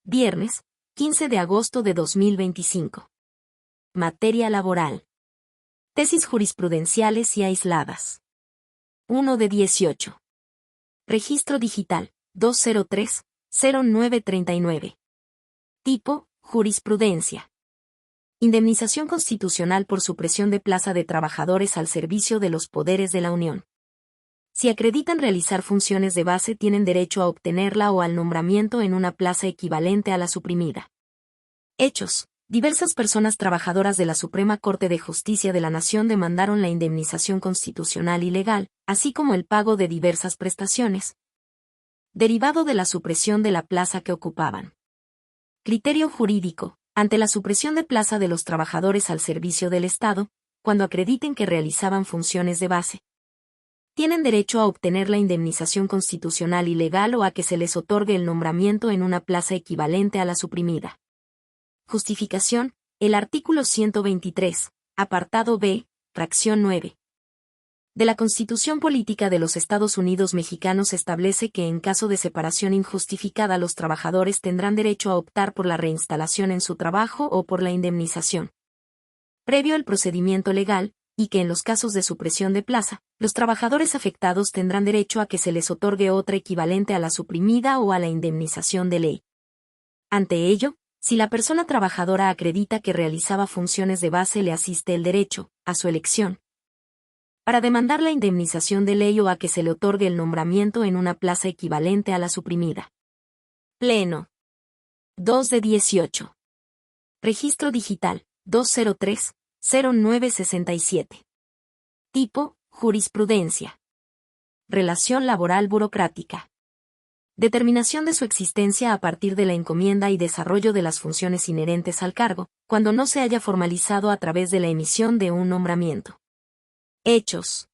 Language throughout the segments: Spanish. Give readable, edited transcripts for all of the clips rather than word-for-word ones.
Viernes, 15 de agosto de 2025. Materia laboral. Tesis jurisprudenciales y aisladas. 1 de 18. Registro digital, 203-0939. Tipo, jurisprudencia. Indemnización constitucional por supresión de plaza de trabajadores al servicio de los poderes de la Unión. Si acreditan realizar funciones de base, tienen derecho a obtenerla o al nombramiento en una plaza equivalente a la suprimida. Hechos. Diversas personas trabajadoras de la Suprema Corte de Justicia de la Nación demandaron la indemnización constitucional y legal, así como el pago de diversas prestaciones, derivado de la supresión de la plaza que ocupaban. Criterio jurídico. Ante la supresión de plaza de los trabajadores al servicio del Estado, cuando acrediten que realizaban funciones de base, tienen derecho a obtener la indemnización constitucional y legal o a que se les otorgue el nombramiento en una plaza equivalente a la suprimida. Justificación. El artículo 123, apartado B, fracción 9. De la Constitución Política de los Estados Unidos Mexicanos establece que en caso de separación injustificada los trabajadores tendrán derecho a optar por la reinstalación en su trabajo o por la indemnización, previo al procedimiento legal, y que en los casos de supresión de plaza, los trabajadores afectados tendrán derecho a que se les otorgue otra equivalente a la suprimida o a la indemnización de ley. Ante ello, si la persona trabajadora acredita que realizaba funciones de base, le asiste el derecho, a su elección, para demandar la indemnización de ley o a que se le otorgue el nombramiento en una plaza equivalente a la suprimida. Pleno. 2 de 18. Registro digital, 203-0967. Tipo, jurisprudencia. Relación laboral burocrática. Determinación de su existencia a partir de la encomienda y desarrollo de las funciones inherentes al cargo, cuando no se haya formalizado a través de la emisión de un nombramiento. Hechos.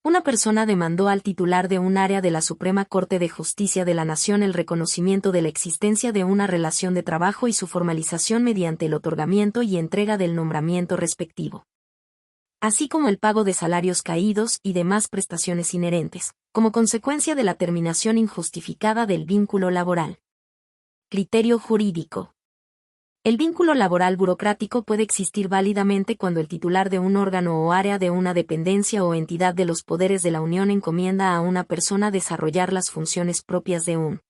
Una persona demandó al titular de un área de la Suprema Corte de Justicia de la Nación el reconocimiento de la existencia de una relación de trabajo y su formalización mediante el otorgamiento y entrega del nombramiento respectivo, así como el pago de salarios caídos y demás prestaciones inherentes, como consecuencia de la terminación injustificada del vínculo laboral. Criterio jurídico. El vínculo laboral burocrático puede existir válidamente cuando el titular de un órgano o área de una dependencia o entidad de los poderes de la Unión encomienda a una persona desarrollar las funciones propias de un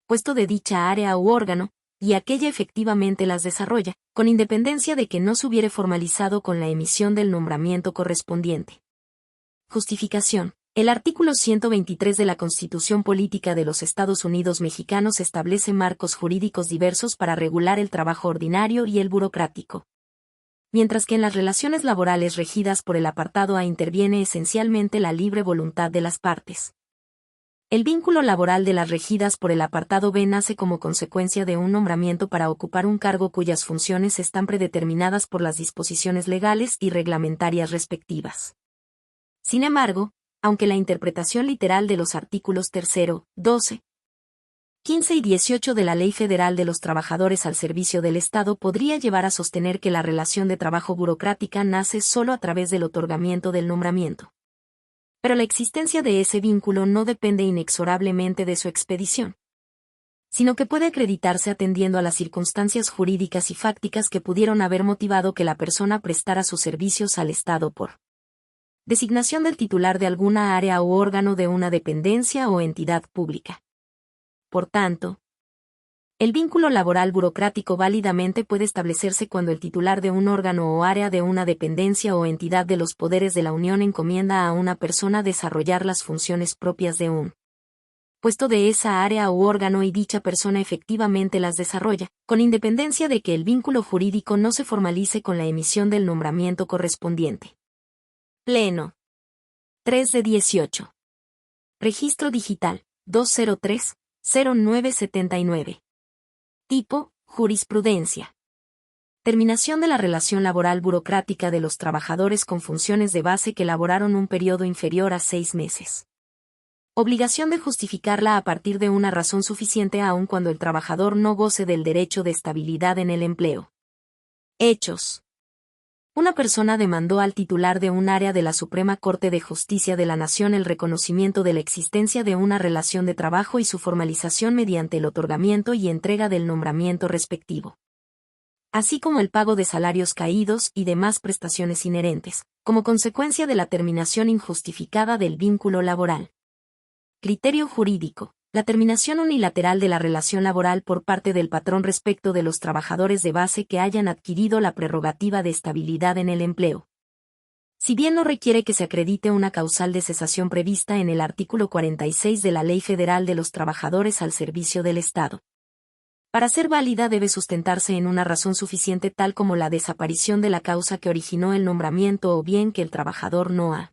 puesto de dicha área u órgano, y aquella efectivamente las desarrolla, con independencia de que no se hubiere formalizado con la emisión del nombramiento correspondiente. Justificación. El artículo 123 de la Constitución Política de los Estados Unidos Mexicanos establece marcos jurídicos diversos para regular el trabajo ordinario y el burocrático, mientras que en las relaciones laborales regidas por el apartado A interviene esencialmente la libre voluntad de las partes. El vínculo laboral de las regidas por el apartado B nace como consecuencia de un nombramiento para ocupar un cargo cuyas funciones están predeterminadas por las disposiciones legales y reglamentarias respectivas. Sin embargo, aunque la interpretación literal de los artículos 3, 12, 15 y 18 de la Ley Federal de los Trabajadores al Servicio del Estado podría llevar a sostener que la relación de trabajo burocrática nace solo a través del otorgamiento del nombramiento, pero la existencia de ese vínculo no depende inexorablemente de su expedición, sino que puede acreditarse atendiendo a las circunstancias jurídicas y fácticas que pudieron haber motivado que la persona prestara sus servicios al Estado por designación del titular de alguna área u órgano de una dependencia o entidad pública. Por tanto, el vínculo laboral burocrático válidamente puede establecerse cuando el titular de un órgano o área de una dependencia o entidad de los poderes de la Unión encomienda a una persona desarrollar las funciones propias de un puesto de esa área u órgano y dicha persona efectivamente las desarrolla, con independencia de que el vínculo jurídico no se formalice con la emisión del nombramiento correspondiente. Pleno. 3 de 18. Registro digital, 203-0979. Tipo, jurisprudencia. Terminación de la relación laboral burocrática de los trabajadores con funciones de base que laboraron un periodo inferior a 6 meses. Obligación de justificarla a partir de una razón suficiente aun cuando el trabajador no goce del derecho de estabilidad en el empleo. Hechos. Una persona demandó al titular de un área de la Suprema Corte de Justicia de la Nación el reconocimiento de la existencia de una relación de trabajo y su formalización mediante el otorgamiento y entrega del nombramiento respectivo, así como el pago de salarios caídos y demás prestaciones inherentes, como consecuencia de la terminación injustificada del vínculo laboral. Criterio jurídico. La terminación unilateral de la relación laboral por parte del patrón respecto de los trabajadores de base que hayan adquirido la prerrogativa de estabilidad en el empleo. Si bien no requiere que se acredite una causal de cesación prevista en el artículo 46 de la Ley Federal de los Trabajadores al Servicio del Estado, para ser válida debe sustentarse en una razón suficiente tal como la desaparición de la causa que originó el nombramiento o bien que el trabajador no ha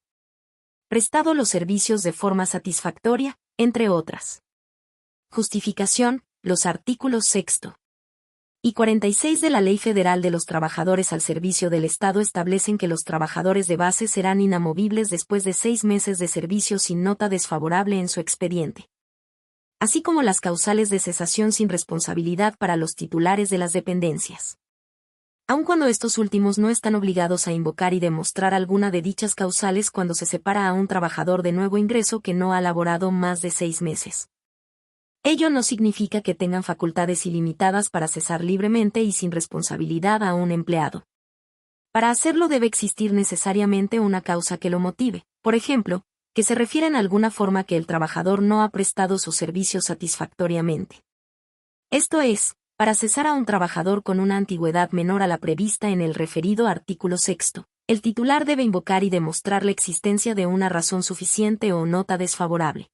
prestado los servicios de forma satisfactoria, entre otras. Justificación. Los artículos 6 y 46 de la Ley Federal de los Trabajadores al Servicio del Estado establecen que los trabajadores de base serán inamovibles después de 6 meses de servicio sin nota desfavorable en su expediente, así como las causales de cesación sin responsabilidad para los titulares de las dependencias, aun cuando estos últimos no están obligados a invocar y demostrar alguna de dichas causales cuando se separa a un trabajador de nuevo ingreso que no ha laborado más de 6 meses. Ello no significa que tengan facultades ilimitadas para cesar libremente y sin responsabilidad a un empleado. Para hacerlo debe existir necesariamente una causa que lo motive, por ejemplo, que se refiere en alguna forma que el trabajador no ha prestado sus servicios satisfactoriamente. Esto es, para cesar a un trabajador con una antigüedad menor a la prevista en el referido artículo 6, el titular debe invocar y demostrar la existencia de una razón suficiente o nota desfavorable,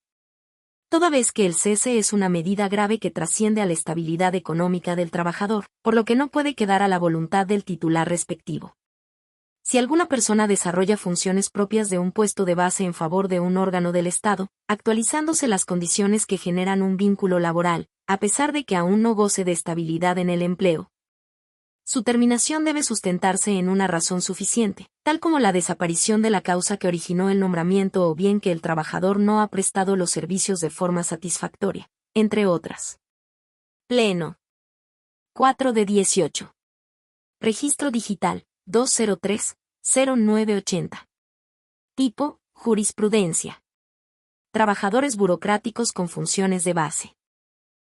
toda vez que el cese es una medida grave que trasciende a la estabilidad económica del trabajador, por lo que no puede quedar a la voluntad del titular respectivo. Si alguna persona desarrolla funciones propias de un puesto de base en favor de un órgano del Estado, actualizándose las condiciones que generan un vínculo laboral, a pesar de que aún no goce de estabilidad en el empleo, su terminación debe sustentarse en una razón suficiente, tal como la desaparición de la causa que originó el nombramiento o bien que el trabajador no ha prestado los servicios de forma satisfactoria, entre otras. Pleno. 4 de 18. Registro digital, 203-0980. Tipo, jurisprudencia. Trabajadores burocráticos con funciones de base.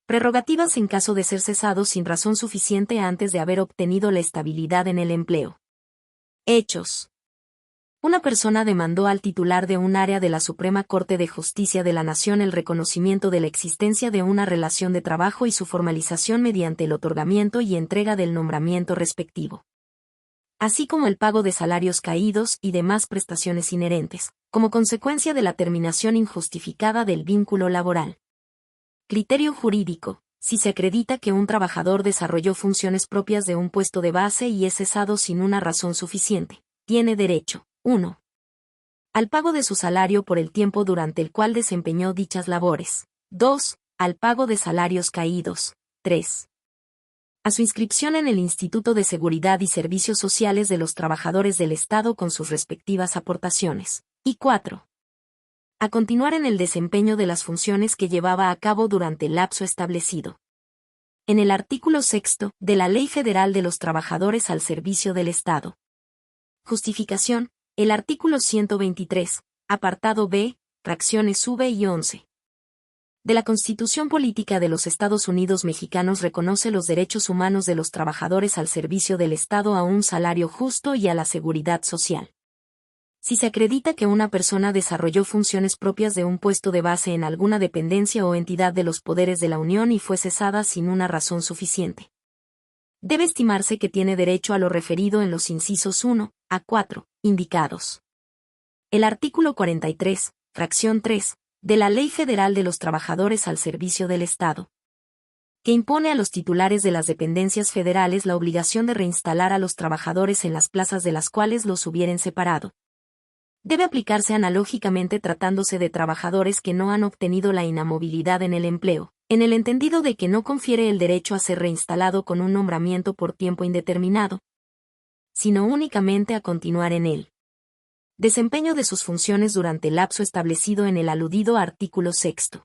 Prerrogativas en caso de ser cesados sin razón suficiente antes de haber obtenido la estabilidad en el empleo. Hechos. Una persona demandó al titular de un área de la Suprema Corte de Justicia de la Nación el reconocimiento de la existencia de una relación de trabajo y su formalización mediante el otorgamiento y entrega del nombramiento respectivo, así como el pago de salarios caídos y demás prestaciones inherentes, como consecuencia de la terminación injustificada del vínculo laboral. Criterio jurídico. Si se acredita que un trabajador desarrolló funciones propias de un puesto de base y es cesado sin una razón suficiente, tiene derecho, 1. Al pago de su salario por el tiempo durante el cual desempeñó dichas labores. 2. Al pago de salarios caídos. 3. A su inscripción en el Instituto de Seguridad y Servicios Sociales de los Trabajadores del Estado con sus respectivas aportaciones. Y 4. A continuar en el desempeño de las funciones que llevaba a cabo durante el lapso establecido en el artículo 6 de la Ley Federal de los Trabajadores al Servicio del Estado. Justificación. El artículo 123, apartado B, fracciones V y 11. De la Constitución Política de los Estados Unidos Mexicanos reconoce los derechos humanos de los trabajadores al servicio del Estado a un salario justo y a la seguridad social. Si se acredita que una persona desarrolló funciones propias de un puesto de base en alguna dependencia o entidad de los poderes de la Unión y fue cesada sin una razón suficiente, debe estimarse que tiene derecho a lo referido en los incisos 1 a 4, indicados. El artículo 43, fracción 3, de la Ley Federal de los Trabajadores al Servicio del Estado, que impone a los titulares de las dependencias federales la obligación de reinstalar a los trabajadores en las plazas de las cuales los hubieren separado, debe aplicarse analógicamente tratándose de trabajadores que no han obtenido la inamovilidad en el empleo, en el entendido de que no confiere el derecho a ser reinstalado con un nombramiento por tiempo indeterminado, sino únicamente a continuar en el desempeño de sus funciones durante el lapso establecido en el aludido artículo 6.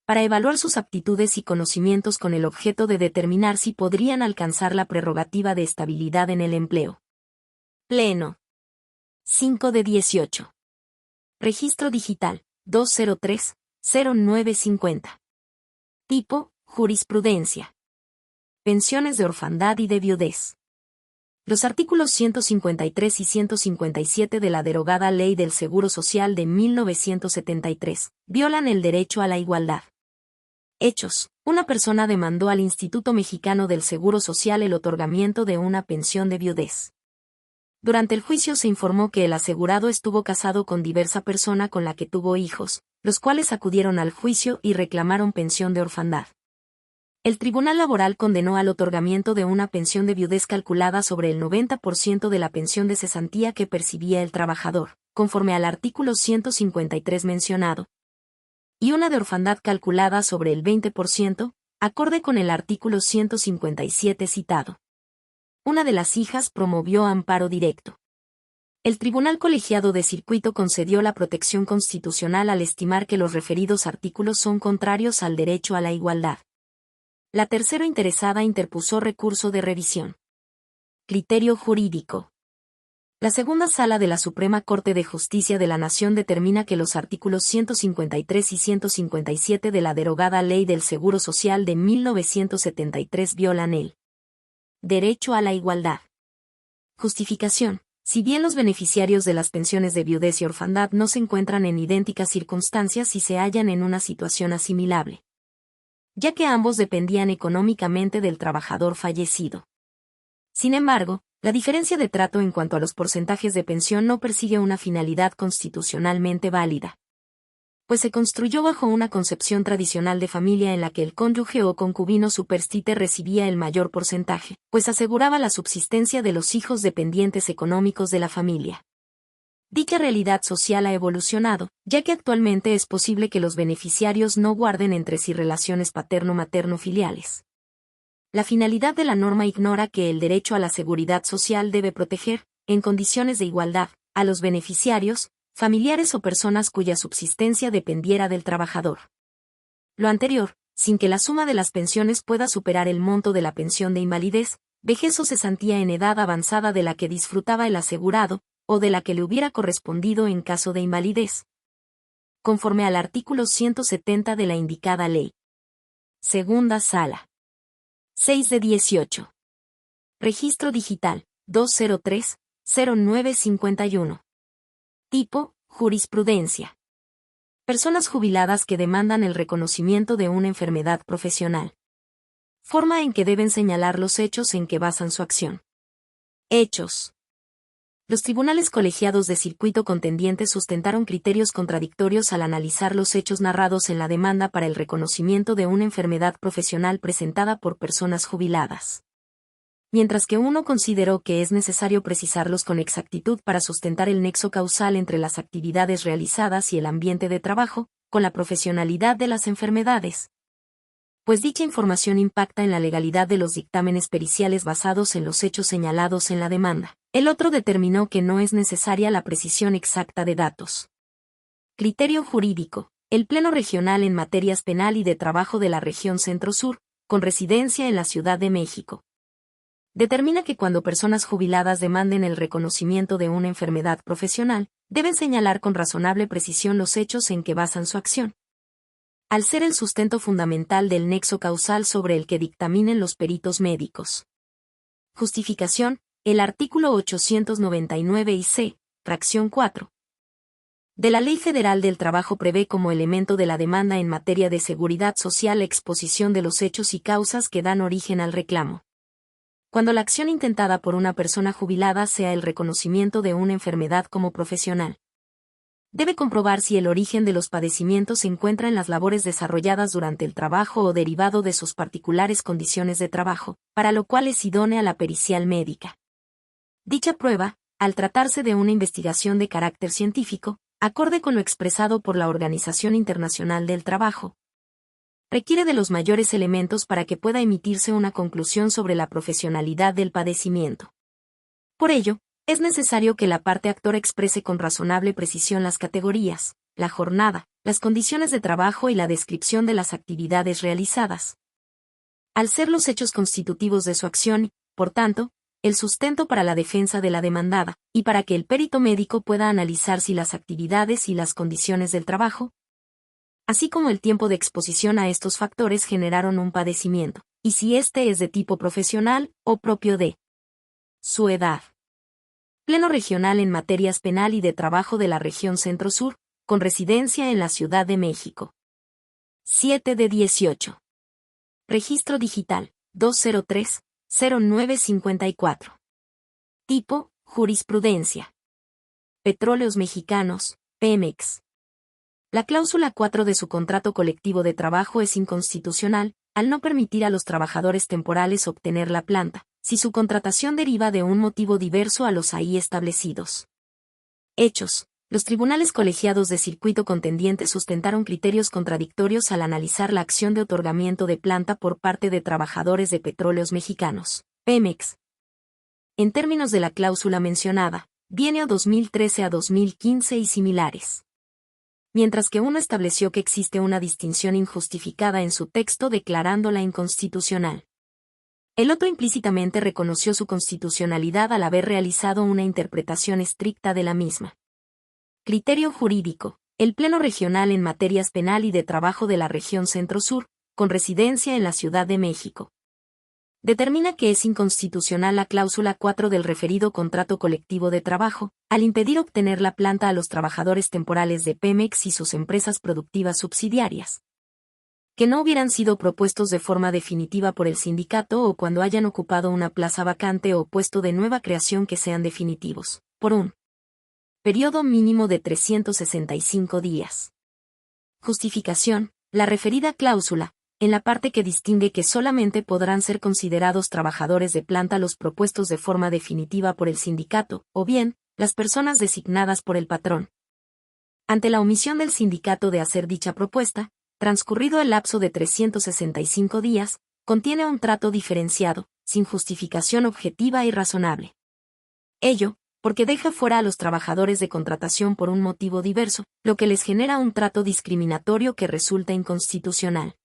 Para evaluar sus aptitudes y conocimientos con el objeto de determinar si podrían alcanzar la prerrogativa de estabilidad en el empleo. Pleno. 5 de 18. Registro digital. 203-0950. Tipo, jurisprudencia. Pensiones de orfandad y de viudez. Los artículos 153 y 157 de la derogada Ley del Seguro Social de 1973 violan el derecho a la igualdad. Hechos. Una persona demandó al Instituto Mexicano del Seguro Social el otorgamiento de una pensión de viudez. Durante el juicio se informó que el asegurado estuvo casado con diversa persona con la que tuvo hijos, los cuales acudieron al juicio y reclamaron pensión de orfandad. El Tribunal Laboral condenó al otorgamiento de una pensión de viudez calculada sobre el 90% de la pensión de cesantía que percibía el trabajador, conforme al artículo 153 mencionado, y una de orfandad calculada sobre el 20%, acorde con el artículo 157 citado. Una de las hijas promovió amparo directo. El Tribunal Colegiado de Circuito concedió la protección constitucional al estimar que los referidos artículos son contrarios al derecho a la igualdad. La tercera interesada interpuso recurso de revisión. Criterio jurídico. La segunda sala de la Suprema Corte de Justicia de la Nación determina que los artículos 153 y 157 de la derogada Ley del Seguro Social de 1973 violan el derecho a la igualdad. Justificación. Si bien los beneficiarios de las pensiones de viudez y orfandad no se encuentran en idénticas circunstancias y se hallan en una situación asimilable, ya que ambos dependían económicamente del trabajador fallecido. Sin embargo, la diferencia de trato en cuanto a los porcentajes de pensión no persigue una finalidad constitucionalmente válida, pues se construyó bajo una concepción tradicional de familia en la que el cónyuge o concubino superstite recibía el mayor porcentaje, pues aseguraba la subsistencia de los hijos dependientes económicos de la familia. Dicha realidad social ha evolucionado, ya que actualmente es posible que los beneficiarios no guarden entre sí relaciones paterno-materno-filiales. La finalidad de la norma ignora que el derecho a la seguridad social debe proteger, en condiciones de igualdad, a los beneficiarios, familiares o personas cuya subsistencia dependiera del trabajador. Lo anterior, sin que la suma de las pensiones pueda superar el monto de la pensión de invalidez, vejez o cesantía en edad avanzada de la que disfrutaba el asegurado, o de la que le hubiera correspondido en caso de invalidez, conforme al artículo 170 de la indicada ley. Segunda sala. 6 de 18. Registro digital. 203-0951. Tipo, jurisprudencia. Personas jubiladas que demandan el reconocimiento de una enfermedad profesional. Forma en que deben señalar los hechos en que basan su acción. Hechos. Los tribunales colegiados de circuito contendientes sustentaron criterios contradictorios al analizar los hechos narrados en la demanda para el reconocimiento de una enfermedad profesional presentada por personas jubiladas. Mientras que uno consideró que es necesario precisarlos con exactitud para sustentar el nexo causal entre las actividades realizadas y el ambiente de trabajo, con la profesionalidad de las enfermedades, pues dicha información impacta en la legalidad de los dictámenes periciales basados en los hechos señalados en la demanda. El otro determinó que no es necesaria la precisión exacta de datos. Criterio jurídico. El Pleno Regional en Materias Penal y de Trabajo de la Región Centro-Sur, con residencia en la Ciudad de México, determina que cuando personas jubiladas demanden el reconocimiento de una enfermedad profesional, deben señalar con razonable precisión los hechos en que basan su acción, al ser el sustento fundamental del nexo causal sobre el que dictaminen los peritos médicos. Justificación. El artículo 899 y c, fracción 4, de la Ley Federal del Trabajo prevé como elemento de la demanda en materia de seguridad social la exposición de los hechos y causas que dan origen al reclamo. Cuando la acción intentada por una persona jubilada sea el reconocimiento de una enfermedad como profesional, debe comprobar si el origen de los padecimientos se encuentra en las labores desarrolladas durante el trabajo o derivado de sus particulares condiciones de trabajo, para lo cual es idónea la pericial médica. Dicha prueba, al tratarse de una investigación de carácter científico, acorde con lo expresado por la Organización Internacional del Trabajo, requiere de los mayores elementos para que pueda emitirse una conclusión sobre la profesionalidad del padecimiento. Por ello, es necesario que la parte actora exprese con razonable precisión las categorías, la jornada, las condiciones de trabajo y la descripción de las actividades realizadas. Al ser los hechos constitutivos de su acción, por tanto, el sustento para la defensa de la demandada, y para que el perito médico pueda analizar si las actividades y las condiciones del trabajo, así como el tiempo de exposición a estos factores generaron un padecimiento, y si éste es de tipo profesional o propio de su edad. Pleno regional en materias penal y de trabajo de la región Centro-Sur, con residencia en la Ciudad de México. 7 de 18. Registro digital, 203-0954. Tipo, jurisprudencia. Petróleos Mexicanos, Pemex. La cláusula 4 de su contrato colectivo de trabajo es inconstitucional, al no permitir a los trabajadores temporales obtener la planta, si su contratación deriva de un motivo diverso a los ahí establecidos. Hechos. Los tribunales colegiados de circuito contendiente sustentaron criterios contradictorios al analizar la acción de otorgamiento de planta por parte de trabajadores de Petróleos Mexicanos, Pemex. En términos de la cláusula mencionada, bienio 2013 a 2015 y similares. Mientras que uno estableció que existe una distinción injustificada en su texto declarándola inconstitucional. El otro implícitamente reconoció su constitucionalidad al haber realizado una interpretación estricta de la misma. Criterio jurídico. El Pleno Regional en materias penal y de trabajo de la región Centro-Sur, con residencia en la Ciudad de México. Determina que es inconstitucional la cláusula 4 del referido contrato colectivo de trabajo, al impedir obtener la planta a los trabajadores temporales de Pemex y sus empresas productivas subsidiarias, que no hubieran sido propuestos de forma definitiva por el sindicato o cuando hayan ocupado una plaza vacante o puesto de nueva creación que sean definitivos, por un periodo mínimo de 365 días. Justificación. La referida cláusula, en la parte que distingue que solamente podrán ser considerados trabajadores de planta los propuestos de forma definitiva por el sindicato, o bien, las personas designadas por el patrón. Ante la omisión del sindicato de hacer dicha propuesta, transcurrido el lapso de 365 días, contiene un trato diferenciado, sin justificación objetiva y razonable. Ello, porque deja fuera a los trabajadores de contratación por un motivo diverso, lo que les genera un trato discriminatorio que resulta inconstitucional.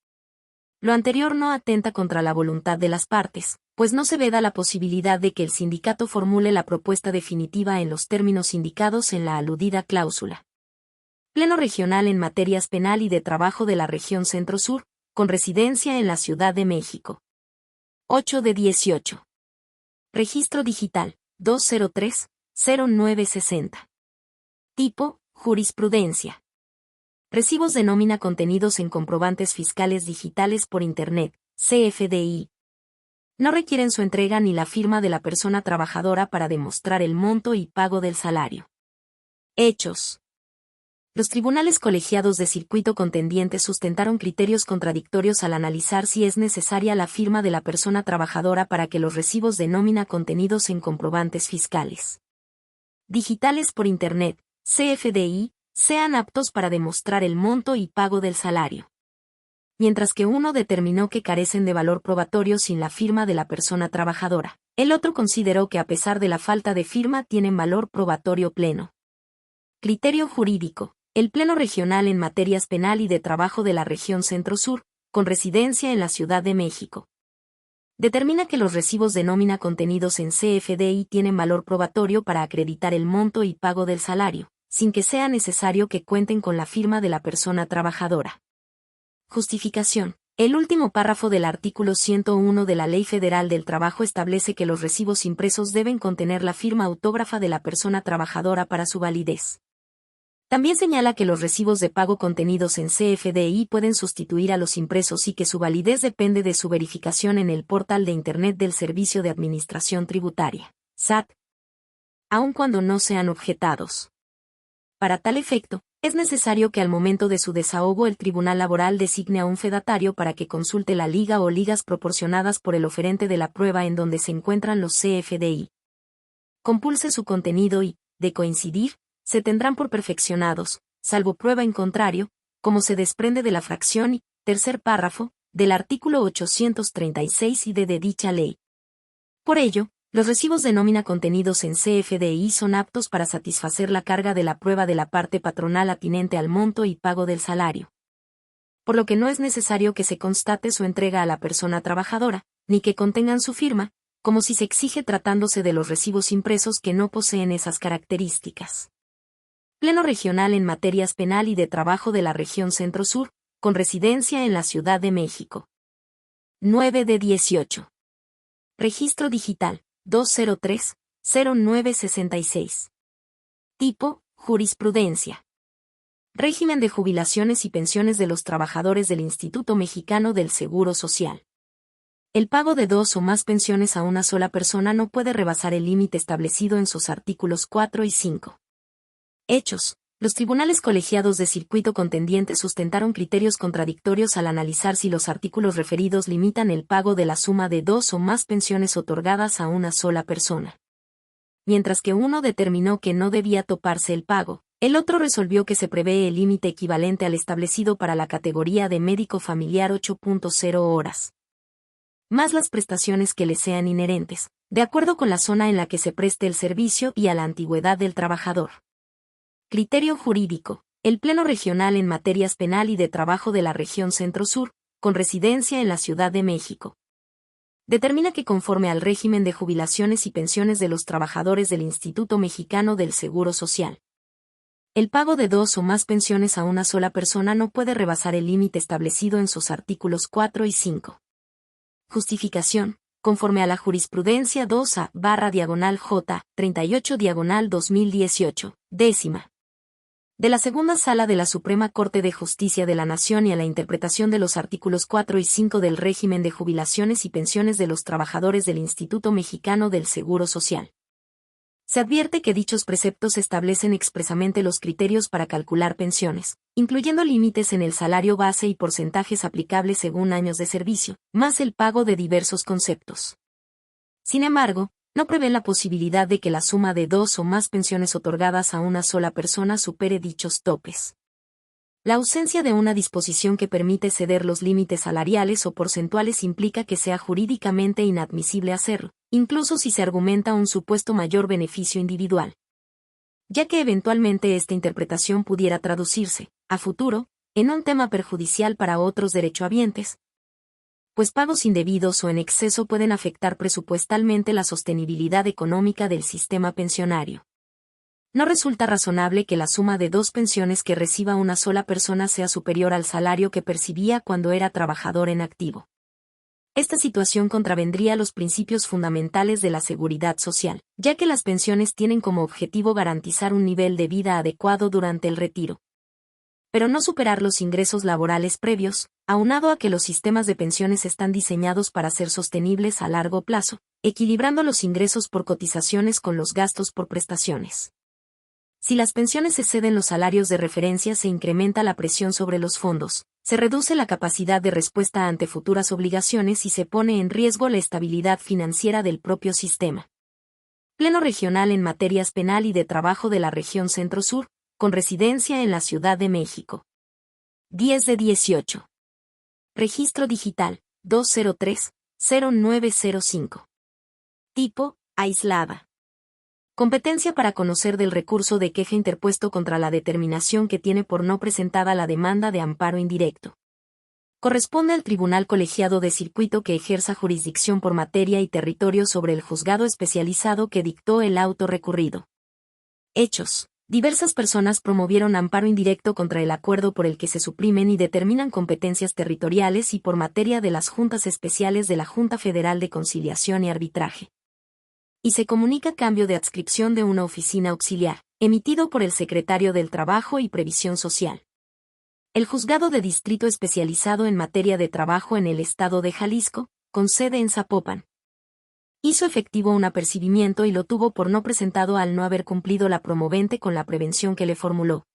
Lo anterior no atenta contra la voluntad de las partes, pues no se veda la posibilidad de que el sindicato formule la propuesta definitiva en los términos indicados en la aludida cláusula. Pleno regional en materias penal y de trabajo de la región Centro-Sur, con residencia en la Ciudad de México. 8 de 18. Registro digital, 203-0960. Tipo, jurisprudencia. Recibos de nómina contenidos en comprobantes fiscales digitales por Internet, CFDI. No requieren su entrega ni la firma de la persona trabajadora para demostrar el monto y pago del salario. Hechos. Los tribunales colegiados de circuito contendiente sustentaron criterios contradictorios al analizar si es necesaria la firma de la persona trabajadora para que los recibos de nómina contenidos en comprobantes fiscales digitales por Internet, CFDI, sean aptos para demostrar el monto y pago del salario. Mientras que uno determinó que carecen de valor probatorio sin la firma de la persona trabajadora, el otro consideró que a pesar de la falta de firma tienen valor probatorio pleno. Criterio jurídico. El Pleno Regional en materias penal y de trabajo de la región Centro-Sur, con residencia en la Ciudad de México. Determina que los recibos de nómina contenidos en CFDI tienen valor probatorio para acreditar el monto y pago del salario, sin que sea necesario que cuenten con la firma de la persona trabajadora. Justificación. El último párrafo del artículo 101 de la Ley Federal del Trabajo establece que los recibos impresos deben contener la firma autógrafa de la persona trabajadora para su validez. También señala que los recibos de pago contenidos en CFDI pueden sustituir a los impresos y que su validez depende de su verificación en el portal de Internet del Servicio de Administración Tributaria, SAT, aun cuando no sean objetados. Para tal efecto, es necesario que al momento de su desahogo el Tribunal Laboral designe a un fedatario para que consulte la liga o ligas proporcionadas por el oferente de la prueba en donde se encuentran los CFDI. Compulse su contenido y, de coincidir, se tendrán por perfeccionados, salvo prueba en contrario, como se desprende de la fracción y, tercer párrafo, del artículo 836 y de dicha ley. Por ello, los recibos de nómina contenidos en CFDI son aptos para satisfacer la carga de la prueba de la parte patronal atinente al monto y pago del salario. Por lo que no es necesario que se constate su entrega a la persona trabajadora, ni que contengan su firma, como si se exige tratándose de los recibos impresos que no poseen esas características. Pleno regional en materias penal y de trabajo de la región Centro-Sur, con residencia en la Ciudad de México. 9 de 18. Registro digital, 203-0966. Tipo, jurisprudencia. Régimen de jubilaciones y pensiones de los trabajadores del Instituto Mexicano del Seguro Social. El pago de 2 o más pensiones a una sola persona no puede rebasar el límite establecido en sus artículos 4 y 5. Hechos. Los tribunales colegiados de circuito contendiente sustentaron criterios contradictorios al analizar si los artículos referidos limitan el pago de la suma de 2 o más pensiones otorgadas a una sola persona. Mientras que uno determinó que no debía toparse el pago, el otro resolvió que se prevé el límite equivalente al establecido para la categoría de médico familiar 8.0 horas. Más las prestaciones que le sean inherentes, de acuerdo con la zona en la que se preste el servicio y a la antigüedad del trabajador. Criterio jurídico. El Pleno Regional en materias penal y de trabajo de la región Centro-Sur, con residencia en la Ciudad de México. Determina que conforme al régimen de jubilaciones y pensiones de los trabajadores del Instituto Mexicano del Seguro Social, el pago de 2 o más pensiones a una sola persona no puede rebasar el límite establecido en sus artículos 4 y 5. Justificación. Conforme a la jurisprudencia 2A/J 38/2018, décima. De la Segunda Sala de la Suprema Corte de Justicia de la Nación y a la interpretación de los artículos 4 y 5 del régimen de jubilaciones y pensiones de los trabajadores del Instituto Mexicano del Seguro Social. Se advierte que dichos preceptos establecen expresamente los criterios para calcular pensiones, incluyendo límites en el salario base y porcentajes aplicables según años de servicio, más el pago de diversos conceptos. Sin embargo, no prevén la posibilidad de que la suma de 2 o más pensiones otorgadas a una sola persona supere dichos topes. La ausencia de una disposición que permite ceder los límites salariales o porcentuales implica que sea jurídicamente inadmisible hacerlo, incluso si se argumenta un supuesto mayor beneficio individual. Ya que eventualmente esta interpretación pudiera traducirse, a futuro, en un tema perjudicial para otros derechohabientes, pues pagos indebidos o en exceso pueden afectar presupuestalmente la sostenibilidad económica del sistema pensionario. No resulta razonable que la suma de 2 pensiones que reciba una sola persona sea superior al salario que percibía cuando era trabajador en activo. Esta situación contravendría los principios fundamentales de la seguridad social, ya que las pensiones tienen como objetivo garantizar un nivel de vida adecuado durante el retiro, pero no superar los ingresos laborales previos, aunado a que los sistemas de pensiones están diseñados para ser sostenibles a largo plazo, equilibrando los ingresos por cotizaciones con los gastos por prestaciones. Si las pensiones exceden los salarios de referencia, se incrementa la presión sobre los fondos, se reduce la capacidad de respuesta ante futuras obligaciones y se pone en riesgo la estabilidad financiera del propio sistema. Pleno regional en materias penal y de trabajo de la región Centro-Sur, con residencia en la Ciudad de México. 10 de 18. Registro digital, 203-0905. Tipo, aislada. Competencia para conocer del recurso de queja interpuesto contra la determinación que tiene por no presentada la demanda de amparo indirecto. Corresponde al Tribunal Colegiado de Circuito que ejerza jurisdicción por materia y territorio sobre el juzgado especializado que dictó el auto recurrido. Hechos. Diversas personas promovieron amparo indirecto contra el acuerdo por el que se suprimen y determinan competencias territoriales y por materia de las juntas especiales de la Junta Federal de Conciliación y Arbitraje. Y se comunica cambio de adscripción de una oficina auxiliar, emitido por el Secretario del Trabajo y Previsión Social. El Juzgado de Distrito especializado en materia de trabajo en el Estado de Jalisco, con sede en Zapopan, hizo efectivo un apercibimiento y lo tuvo por no presentado al no haber cumplido la promovente con la prevención que le formuló.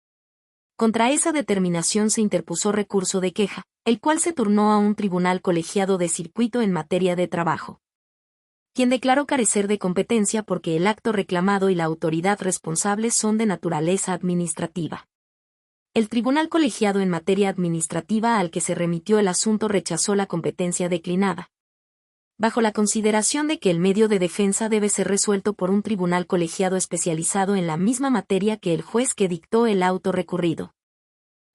Contra esa determinación se interpuso recurso de queja, el cual se turnó a un tribunal colegiado de circuito en materia de trabajo, quien declaró carecer de competencia porque el acto reclamado y la autoridad responsable son de naturaleza administrativa. El tribunal colegiado en materia administrativa al que se remitió el asunto rechazó la competencia declinada, bajo la consideración de que el medio de defensa debe ser resuelto por un tribunal colegiado especializado en la misma materia que el juez que dictó el auto recurrido.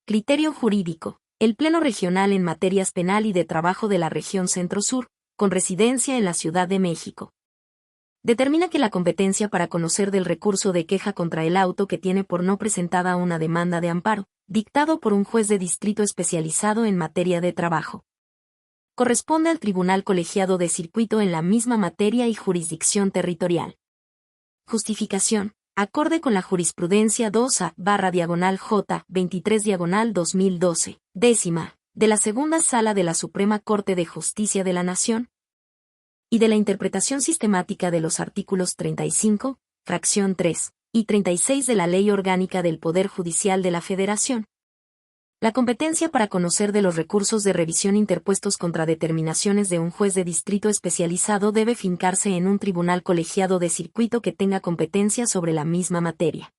Criterio jurídico. El Pleno Regional en materias penal y de trabajo de la región Centro-Sur, con residencia en la Ciudad de México. Determina que la competencia para conocer del recurso de queja contra el auto que tiene por no presentada una demanda de amparo, dictado por un juez de distrito especializado en materia de trabajo, corresponde al Tribunal Colegiado de Circuito en la misma materia y jurisdicción territorial. Justificación. Acorde con la jurisprudencia 2A/J 23/2012, décima, de la Segunda Sala de la Suprema Corte de Justicia de la Nación, y de la interpretación sistemática de los artículos 35, fracción 3, y 36 de la Ley Orgánica del Poder Judicial de la Federación. La competencia para conocer de los recursos de revisión interpuestos contra determinaciones de un juez de distrito especializado debe fincarse en un tribunal colegiado de circuito que tenga competencia sobre la misma materia.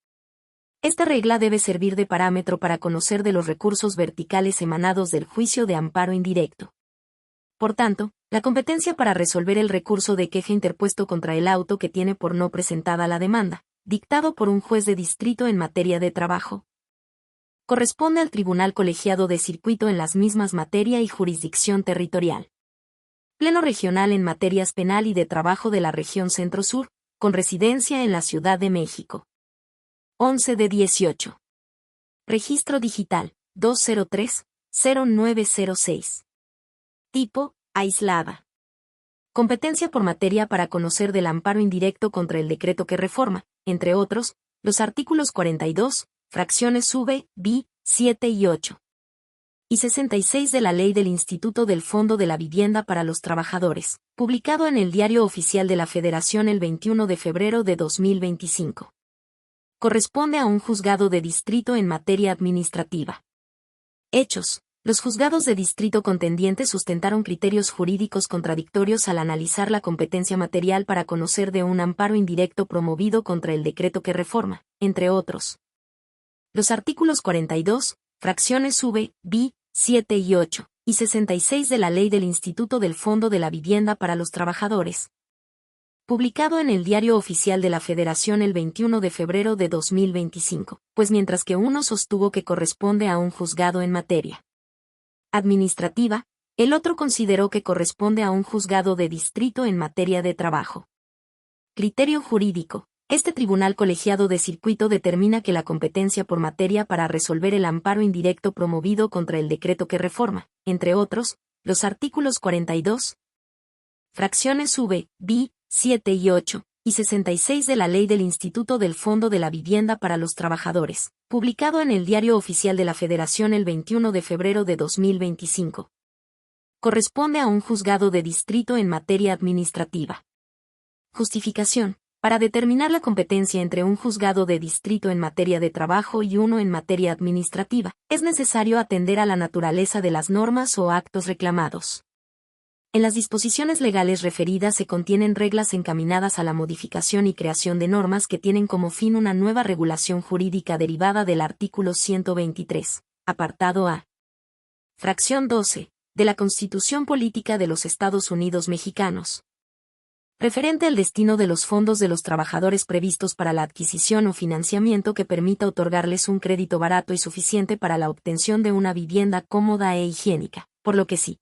Esta regla debe servir de parámetro para conocer de los recursos verticales emanados del juicio de amparo indirecto. Por tanto, la competencia para resolver el recurso de queja interpuesto contra el auto que tiene por no presentada la demanda, dictado por un juez de distrito en materia de trabajo, corresponde al Tribunal Colegiado de Circuito en las mismas materia y jurisdicción territorial. Pleno Regional en materias penal y de trabajo de la región Centro-Sur, con residencia en la Ciudad de México. 11 de 18. Registro digital, 203-0906. Tipo, aislada. Competencia por materia para conocer del amparo indirecto contra el decreto que reforma, entre otros, los artículos 42, fracciones V, B, 7 y 8. Y 66 de la Ley del Instituto del Fondo de la Vivienda para los Trabajadores, publicado en el Diario Oficial de la Federación el 21 de febrero de 2025. Corresponde a un juzgado de distrito en materia administrativa. Hechos. Los juzgados de distrito contendientes sustentaron criterios jurídicos contradictorios al analizar la competencia material para conocer de un amparo indirecto promovido contra el decreto que reforma, entre otros, los artículos 42, fracciones V, B, 7 y 8, y 66 de la Ley del Instituto del Fondo de la Vivienda para los Trabajadores, publicado en el Diario Oficial de la Federación el 21 de febrero de 2025, pues mientras que uno sostuvo que corresponde a un juzgado en materia administrativa, el otro consideró que corresponde a un juzgado de distrito en materia de trabajo. Criterio jurídico. Este tribunal colegiado de circuito determina que la competencia por materia para resolver el amparo indirecto promovido contra el decreto que reforma, entre otros, los artículos 42, fracciones V, B, 7 y 8, y 66 de la Ley del Instituto del Fondo de la Vivienda para los Trabajadores, publicado en el Diario Oficial de la Federación el 21 de febrero de 2025. Corresponde a un juzgado de distrito en materia administrativa. Justificación. Para determinar la competencia entre un juzgado de distrito en materia de trabajo y uno en materia administrativa, es necesario atender a la naturaleza de las normas o actos reclamados. En las disposiciones legales referidas se contienen reglas encaminadas a la modificación y creación de normas que tienen como fin una nueva regulación jurídica derivada del artículo 123, apartado A. Fracción 12, de la Constitución Política de los Estados Unidos Mexicanos, referente al destino de los fondos de los trabajadores previstos para la adquisición o financiamiento que permita otorgarles un crédito barato y suficiente para la obtención de una vivienda cómoda e higiénica, por lo que sí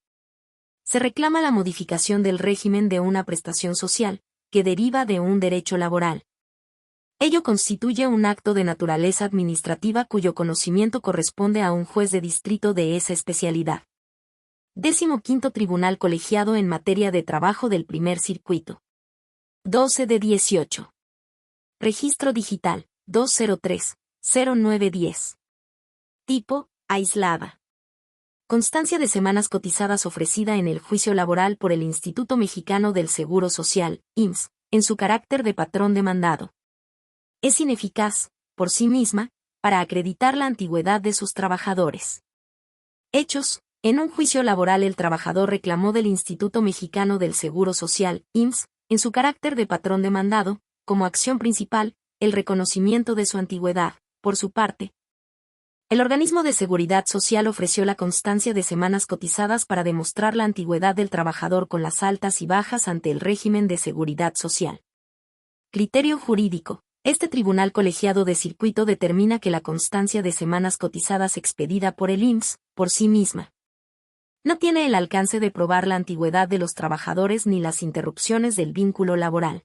se reclama la modificación del régimen de una prestación social, que deriva de un derecho laboral. Ello constituye un acto de naturaleza administrativa cuyo conocimiento corresponde a un juez de distrito de esa especialidad. 15º Tribunal Colegiado en materia de trabajo del Primer Circuito. 12 de 18. Registro digital, 203-0910. Tipo, aislada. Constancia de semanas cotizadas ofrecida en el juicio laboral por el Instituto Mexicano del Seguro Social, IMSS, en su carácter de patrón demandado. Es ineficaz, por sí misma, para acreditar la antigüedad de sus trabajadores. Hechos. En un juicio laboral el trabajador reclamó del Instituto Mexicano del Seguro Social, IMSS, en su carácter de patrón demandado, como acción principal, el reconocimiento de su antigüedad. Por su parte, el organismo de seguridad social ofreció la constancia de semanas cotizadas para demostrar la antigüedad del trabajador con las altas y bajas ante el régimen de seguridad social. Criterio jurídico. Este tribunal colegiado de circuito determina que la constancia de semanas cotizadas expedida por el IMSS, por sí misma, no tiene el alcance de probar la antigüedad de los trabajadores ni las interrupciones del vínculo laboral.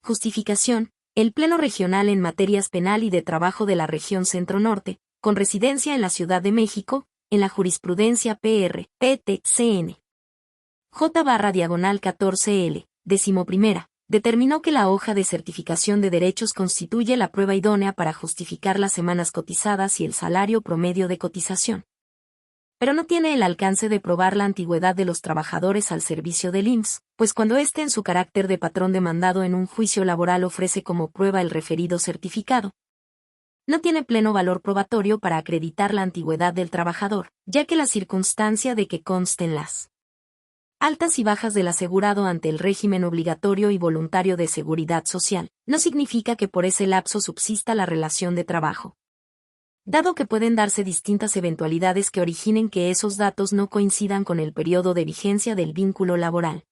Justificación: el Pleno Regional en Materias Penal y de Trabajo de la Región Centro-Norte, con residencia en la Ciudad de México, en la jurisprudencia PR, PT-CN. J/14L, 11ª, determinó que la hoja de certificación de derechos constituye la prueba idónea para justificar las semanas cotizadas y el salario promedio de cotización. Pero no tiene el alcance de probar la antigüedad de los trabajadores al servicio del IMSS, pues cuando éste en su carácter de patrón demandado en un juicio laboral ofrece como prueba el referido certificado, no tiene pleno valor probatorio para acreditar la antigüedad del trabajador, ya que la circunstancia de que consten las altas y bajas del asegurado ante el régimen obligatorio y voluntario de seguridad social, no significa que por ese lapso subsista la relación de trabajo, dado que pueden darse distintas eventualidades que originen que esos datos no coincidan con el periodo de vigencia del vínculo laboral.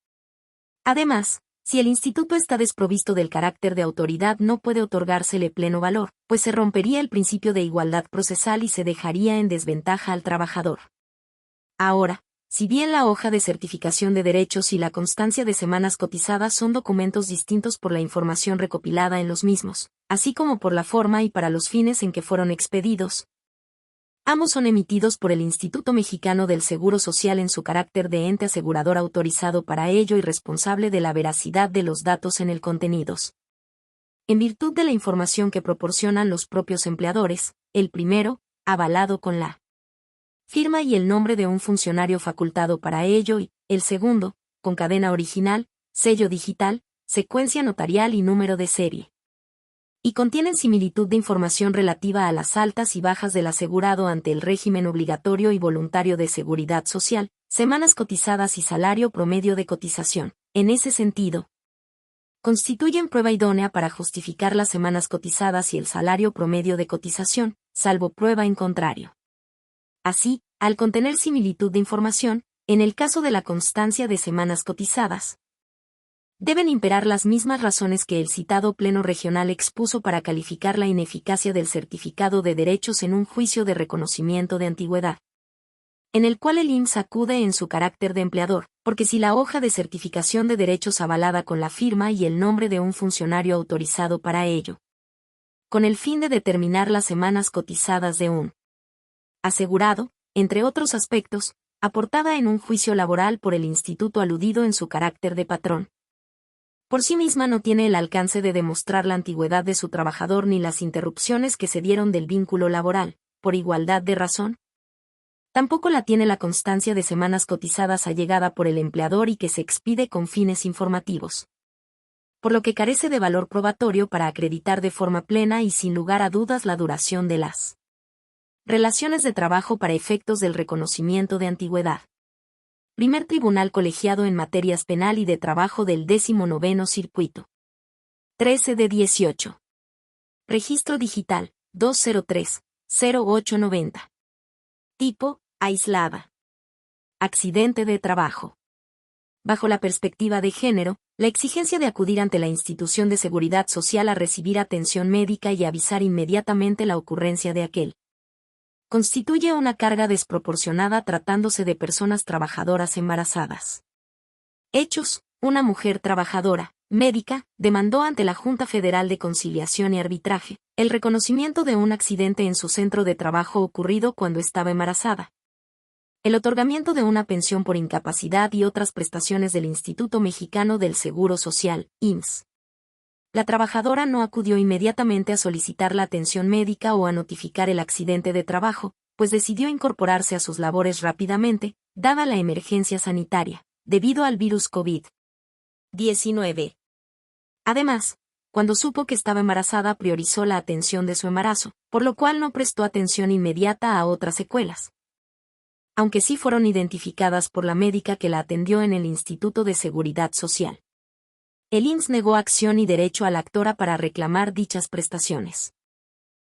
Además, si el instituto está desprovisto del carácter de autoridad, no puede otorgársele pleno valor, pues se rompería el principio de igualdad procesal y se dejaría en desventaja al trabajador. Ahora, si bien la hoja de certificación de derechos y la constancia de semanas cotizadas son documentos distintos por la información recopilada en los mismos, así como por la forma y para los fines en que fueron expedidos, ambos son emitidos por el Instituto Mexicano del Seguro Social en su carácter de ente asegurador autorizado para ello y responsable de la veracidad de los datos en el contenidos. En virtud de la información que proporcionan los propios empleadores, el primero, avalado con la firma y el nombre de un funcionario facultado para ello y, el segundo, con cadena original, sello digital, secuencia notarial y número de serie. Y contienen similitud de información relativa a las altas y bajas del asegurado ante el régimen obligatorio y voluntario de seguridad social, semanas cotizadas y salario promedio de cotización. En ese sentido, constituyen prueba idónea para justificar las semanas cotizadas y el salario promedio de cotización, salvo prueba en contrario. Así, al contener similitud de información, en el caso de la constancia de semanas cotizadas, deben imperar las mismas razones que el citado Pleno Regional expuso para calificar la ineficacia del certificado de derechos en un juicio de reconocimiento de antigüedad, en el cual el IMSS acude en su carácter de empleador, porque si la hoja de certificación de derechos avalada con la firma y el nombre de un funcionario autorizado para ello, con el fin de determinar las semanas cotizadas de un asegurado, entre otros aspectos, aportada en un juicio laboral por el instituto aludido en su carácter de patrón, por sí misma no tiene el alcance de demostrar la antigüedad de su trabajador ni las interrupciones que se dieron del vínculo laboral, por igualdad de razón. Tampoco la tiene la constancia de semanas cotizadas allegada por el empleador y que se expide con fines informativos, por lo que carece de valor probatorio para acreditar de forma plena y sin lugar a dudas la duración de las relaciones de trabajo para efectos del reconocimiento de antigüedad. Primer Tribunal Colegiado en Materias Penal y de Trabajo del 19º Circuito. 13 de 18. Registro Digital, 203-0890. Tipo, aislada. Accidente de trabajo. Bajo la perspectiva de género, la exigencia de acudir ante la institución de seguridad social a recibir atención médica y avisar inmediatamente la ocurrencia de aquel constituye una carga desproporcionada tratándose de personas trabajadoras embarazadas. Hechos: una mujer trabajadora, médica, demandó ante la Junta Federal de Conciliación y Arbitraje el reconocimiento de un accidente en su centro de trabajo ocurrido cuando estaba embarazada, el otorgamiento de una pensión por incapacidad y otras prestaciones del Instituto Mexicano del Seguro Social, IMSS. La trabajadora no acudió inmediatamente a solicitar la atención médica o a notificar el accidente de trabajo, pues decidió incorporarse a sus labores rápidamente, dada la emergencia sanitaria, debido al virus COVID-19. Además, cuando supo que estaba embarazada priorizó la atención de su embarazo, por lo cual no prestó atención inmediata a otras secuelas, aunque sí fueron identificadas por la médica que la atendió en el Instituto de Seguridad Social. El IMSS negó acción y derecho a la actora para reclamar dichas prestaciones.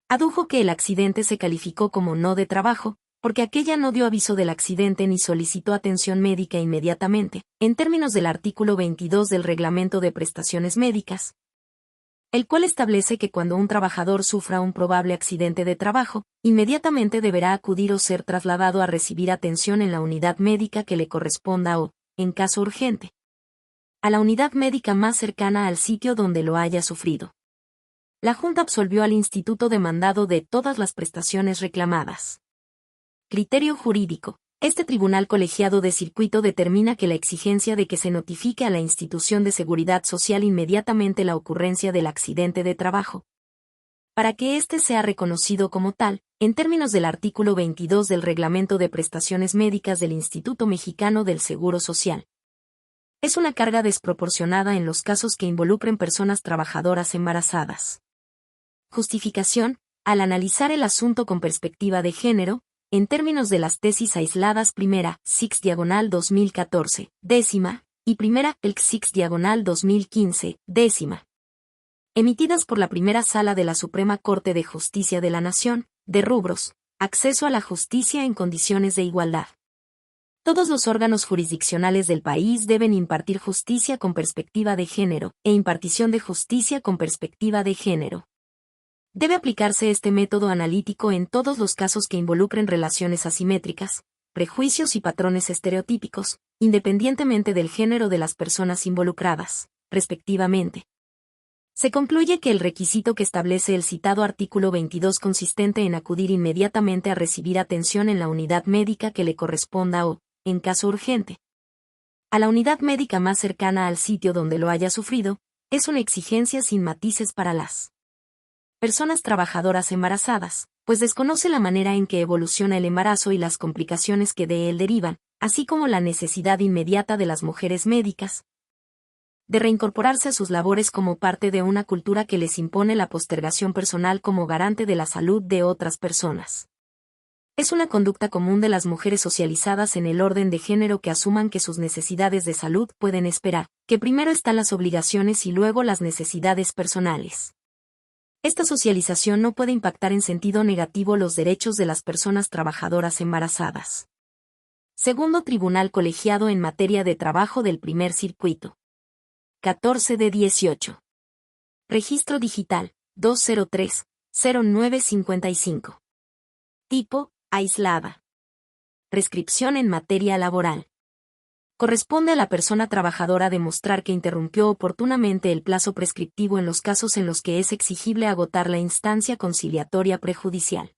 Adujo que el accidente se calificó como no de trabajo, porque aquella no dio aviso del accidente ni solicitó atención médica inmediatamente, en términos del artículo 22 del Reglamento de Prestaciones Médicas, el cual establece que cuando un trabajador sufra un probable accidente de trabajo, inmediatamente deberá acudir o ser trasladado a recibir atención en la unidad médica que le corresponda o, en caso urgente, a la unidad médica más cercana al sitio donde lo haya sufrido. La Junta absolvió al instituto demandado de todas las prestaciones reclamadas. Criterio jurídico. Este tribunal colegiado de circuito determina que la exigencia de que se notifique a la institución de seguridad social inmediatamente la ocurrencia del accidente de trabajo, para que éste sea reconocido como tal, en términos del artículo 22 del Reglamento de Prestaciones Médicas del Instituto Mexicano del Seguro Social, es una carga desproporcionada en los casos que involucren personas trabajadoras embarazadas. Justificación. Al analizar el asunto con perspectiva de género, en términos de las tesis aisladas primera, SIX/2014, décima, y primera, el SIX/2015, décima, emitidas por la primera sala de la Suprema Corte de Justicia de la Nación, de rubros, acceso a la justicia en condiciones de igualdad. Todos los órganos jurisdiccionales del país deben impartir justicia con perspectiva de género, e impartición de justicia con perspectiva de género. Debe aplicarse este método analítico en todos los casos que involucren relaciones asimétricas, prejuicios y patrones estereotípicos, independientemente del género de las personas involucradas, respectivamente. Se concluye que el requisito que establece el citado artículo 22 consistente en acudir inmediatamente a recibir atención en la unidad médica que le corresponda o, en caso urgente, a la unidad médica más cercana al sitio donde lo haya sufrido, es una exigencia sin matices para las personas trabajadoras embarazadas, pues desconoce la manera en que evoluciona el embarazo y las complicaciones que de él derivan, así como la necesidad inmediata de las mujeres médicas de reincorporarse a sus labores como parte de una cultura que les impone la postergación personal como garante de la salud de otras personas. Es una conducta común de las mujeres socializadas en el orden de género que asuman que sus necesidades de salud pueden esperar, que primero están las obligaciones y luego las necesidades personales. Esta socialización no puede impactar en sentido negativo los derechos de las personas trabajadoras embarazadas. Segundo Tribunal Colegiado en Materia de Trabajo del Primer Circuito. 14 de 18. Registro Digital, 203-0955. Tipo, aislada. Prescripción en materia laboral. Corresponde a la persona trabajadora demostrar que interrumpió oportunamente el plazo prescriptivo en los casos en los que es exigible agotar la instancia conciliatoria prejudicial.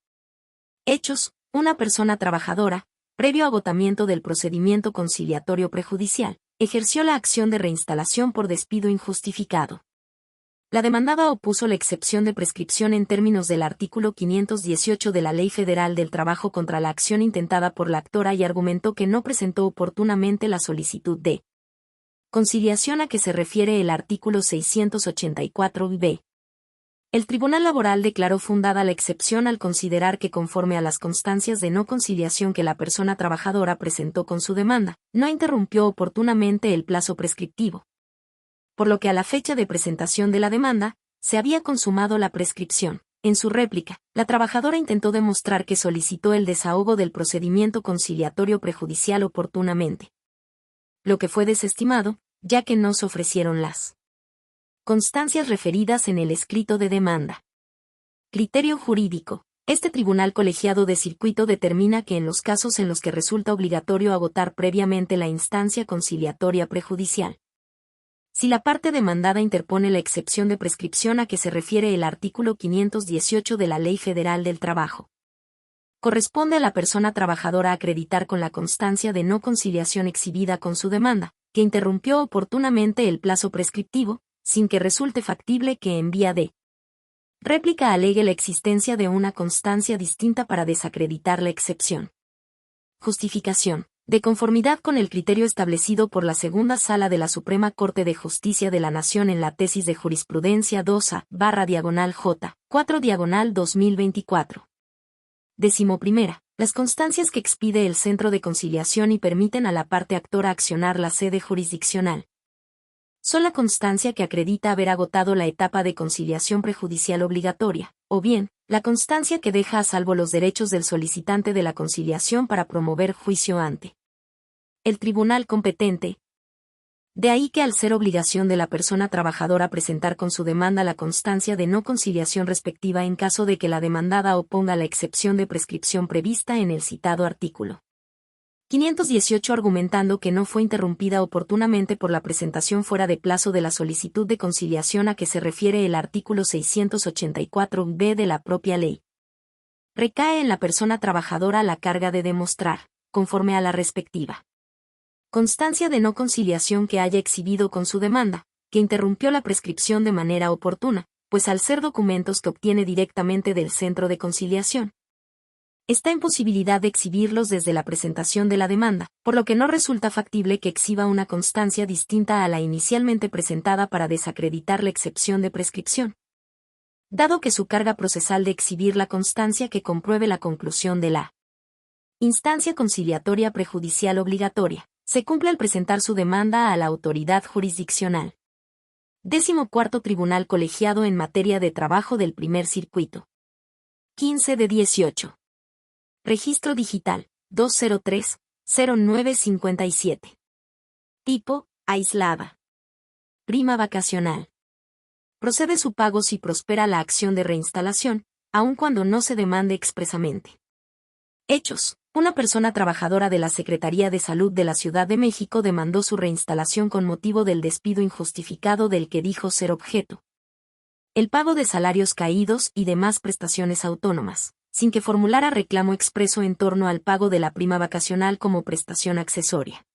Hechos. Una persona trabajadora, previo agotamiento del procedimiento conciliatorio prejudicial, ejerció la acción de reinstalación por despido injustificado. La demandada opuso la excepción de prescripción en términos del artículo 518 de la Ley Federal del Trabajo contra la acción intentada por la actora y argumentó que no presentó oportunamente la solicitud de conciliación a que se refiere el artículo 684b. El Tribunal Laboral declaró fundada la excepción al considerar que conforme a las constancias de no conciliación que la persona trabajadora presentó con su demanda, no interrumpió oportunamente el plazo prescriptivo, por lo que a la fecha de presentación de la demanda, se había consumado la prescripción. En su réplica, la trabajadora intentó demostrar que solicitó el desahogo del procedimiento conciliatorio prejudicial oportunamente, lo que fue desestimado, ya que no se ofrecieron las constancias referidas en el escrito de demanda. Criterio jurídico. Este tribunal colegiado de circuito determina que en los casos en los que resulta obligatorio agotar previamente la instancia conciliatoria prejudicial, si la parte demandada interpone la excepción de prescripción a que se refiere el artículo 518 de la Ley Federal del Trabajo, corresponde a la persona trabajadora acreditar con la constancia de no conciliación exhibida con su demanda, que interrumpió oportunamente el plazo prescriptivo, sin que resulte factible que en vía de réplica alegue la existencia de una constancia distinta para desacreditar la excepción. Justificación. De conformidad con el criterio establecido por la Segunda Sala de la Suprema Corte de Justicia de la Nación en la tesis de jurisprudencia 2A/J, 4/2024. 11. Las constancias que expide el Centro de Conciliación y permiten a la parte actora accionar la sede jurisdiccional son la constancia que acredita haber agotado la etapa de conciliación prejudicial obligatoria, o bien, la constancia que deja a salvo los derechos del solicitante de la conciliación para promover juicio ante el tribunal competente. De ahí que al ser obligación de la persona trabajadora presentar con su demanda la constancia de no conciliación respectiva en caso de que la demandada oponga la excepción de prescripción prevista en el citado artículo. 518 argumentando que no fue interrumpida oportunamente por la presentación fuera de plazo de la solicitud de conciliación a que se refiere el artículo 684b de la propia ley. Recae en la persona trabajadora la carga de demostrar, conforme a la respectiva constancia de no conciliación que haya exhibido con su demanda, que interrumpió la prescripción de manera oportuna, pues al ser documentos que obtiene directamente del centro de conciliación, está en posibilidad de exhibirlos desde la presentación de la demanda, por lo que no resulta factible que exhiba una constancia distinta a la inicialmente presentada para desacreditar la excepción de prescripción, dado que su carga procesal de exhibir la constancia que compruebe la conclusión de la instancia conciliatoria prejudicial obligatoria, se cumple al presentar su demanda a la autoridad jurisdiccional. 14º Tribunal Colegiado en materia de trabajo del primer circuito. 15 de 18. Registro digital, 203-0957. Tipo, aislada. Prima vacacional. Procede su pago si prospera la acción de reinstalación, aun cuando no se demande expresamente. Hechos. Una persona trabajadora de la Secretaría de Salud de la Ciudad de México demandó su reinstalación con motivo del despido injustificado del que dijo ser objeto el pago de salarios caídos y demás prestaciones autónomas, sin que formulara reclamo expreso en torno al pago de la prima vacacional como prestación accesoria.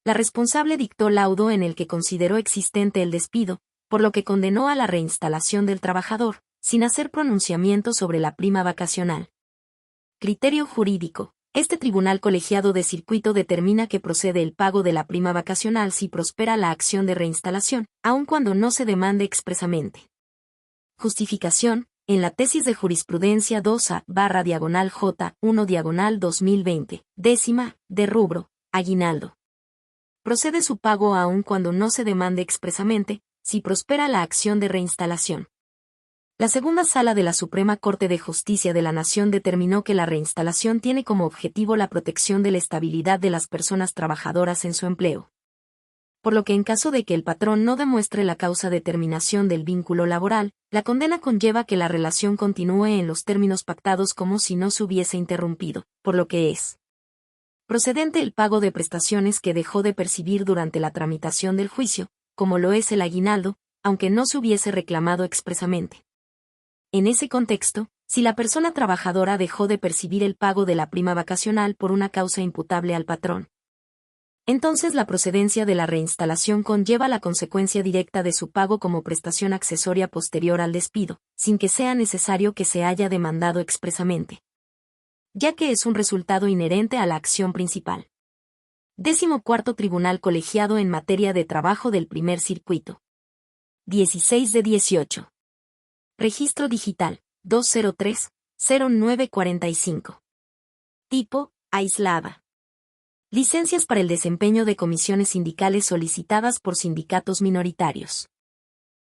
La responsable dictó laudo en el que consideró existente el despido, por lo que condenó a la reinstalación del trabajador, sin hacer pronunciamiento sobre la prima vacacional. Criterio jurídico. Este tribunal colegiado de circuito determina que procede el pago de la prima vacacional si prospera la acción de reinstalación, aun cuando no se demande expresamente. Justificación. En la tesis de jurisprudencia 2A/J1/2020, décima, de rubro, aguinaldo. Procede su pago aun cuando no se demande expresamente, si prospera la acción de reinstalación. La segunda sala de la Suprema Corte de Justicia de la Nación determinó que la reinstalación tiene como objetivo la protección de la estabilidad de las personas trabajadoras en su empleo. Por lo que en caso de que el patrón no demuestre la causa de terminación del vínculo laboral, la condena conlleva que la relación continúe en los términos pactados como si no se hubiese interrumpido, por lo que es procedente el pago de prestaciones que dejó de percibir durante la tramitación del juicio, como lo es el aguinaldo, aunque no se hubiese reclamado expresamente. En ese contexto, si la persona trabajadora dejó de percibir el pago de la prima vacacional por una causa imputable al patrón, entonces la procedencia de la reinstalación conlleva la consecuencia directa de su pago como prestación accesoria posterior al despido, sin que sea necesario que se haya demandado expresamente, ya que es un resultado inherente a la acción principal. 14º Tribunal Colegiado en materia de trabajo del primer circuito. 16 de 18. Registro digital, 203-0945. Tipo, aislada. Licencias para el desempeño de comisiones sindicales solicitadas por sindicatos minoritarios.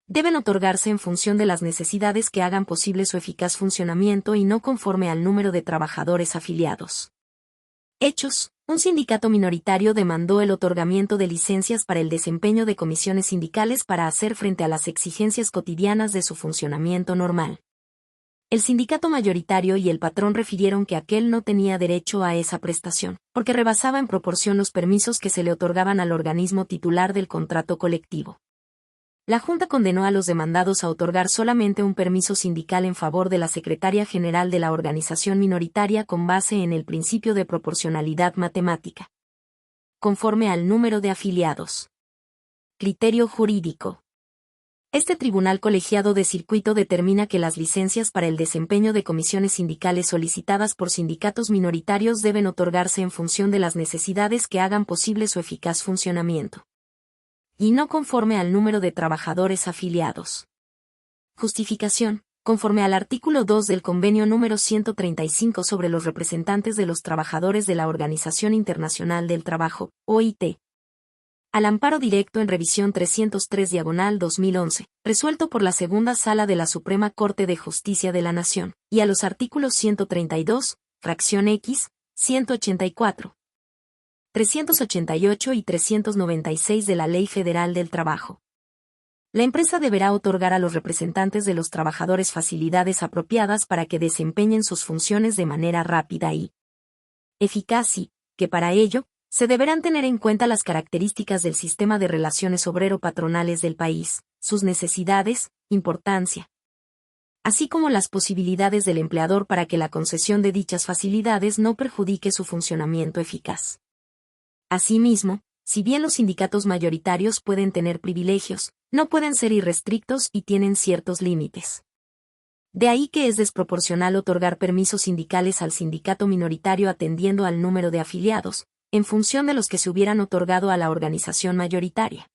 Deben otorgarse en función de las necesidades que hagan posible su eficaz funcionamiento y no conforme al número de trabajadores afiliados. Hechos. Un sindicato minoritario demandó el otorgamiento de licencias para el desempeño de comisiones sindicales para hacer frente a las exigencias cotidianas de su funcionamiento normal. El sindicato mayoritario y el patrón refirieron que aquel no tenía derecho a esa prestación, porque rebasaba en proporción los permisos que se le otorgaban al organismo titular del contrato colectivo. La Junta condenó a los demandados a otorgar solamente un permiso sindical en favor de la secretaria general de la organización minoritaria con base en el principio de proporcionalidad matemática, conforme al número de afiliados. Criterio jurídico. Este tribunal colegiado de circuito determina que las licencias para el desempeño de comisiones sindicales solicitadas por sindicatos minoritarios deben otorgarse en función de las necesidades que hagan posible su eficaz funcionamiento, y no conforme al número de trabajadores afiliados. Justificación. Conforme al artículo 2 del Convenio número 135 sobre los representantes de los trabajadores de la Organización Internacional del Trabajo, OIT, al amparo directo en revisión 303/2011, resuelto por la Segunda Sala de la Suprema Corte de Justicia de la Nación, y a los artículos 132, fracción X, 184, 388 y 396 de la Ley Federal del Trabajo. La empresa deberá otorgar a los representantes de los trabajadores facilidades apropiadas para que desempeñen sus funciones de manera rápida y eficaz y, que para ello, se deberán tener en cuenta las características del sistema de relaciones obrero-patronales del país, sus necesidades, importancia, así como las posibilidades del empleador para que la concesión de dichas facilidades no perjudique su funcionamiento eficaz. Asimismo, si bien los sindicatos mayoritarios pueden tener privilegios, no pueden ser irrestrictos y tienen ciertos límites. De ahí que es desproporcional otorgar permisos sindicales al sindicato minoritario atendiendo al número de afiliados, en función de los que se hubieran otorgado a la organización mayoritaria,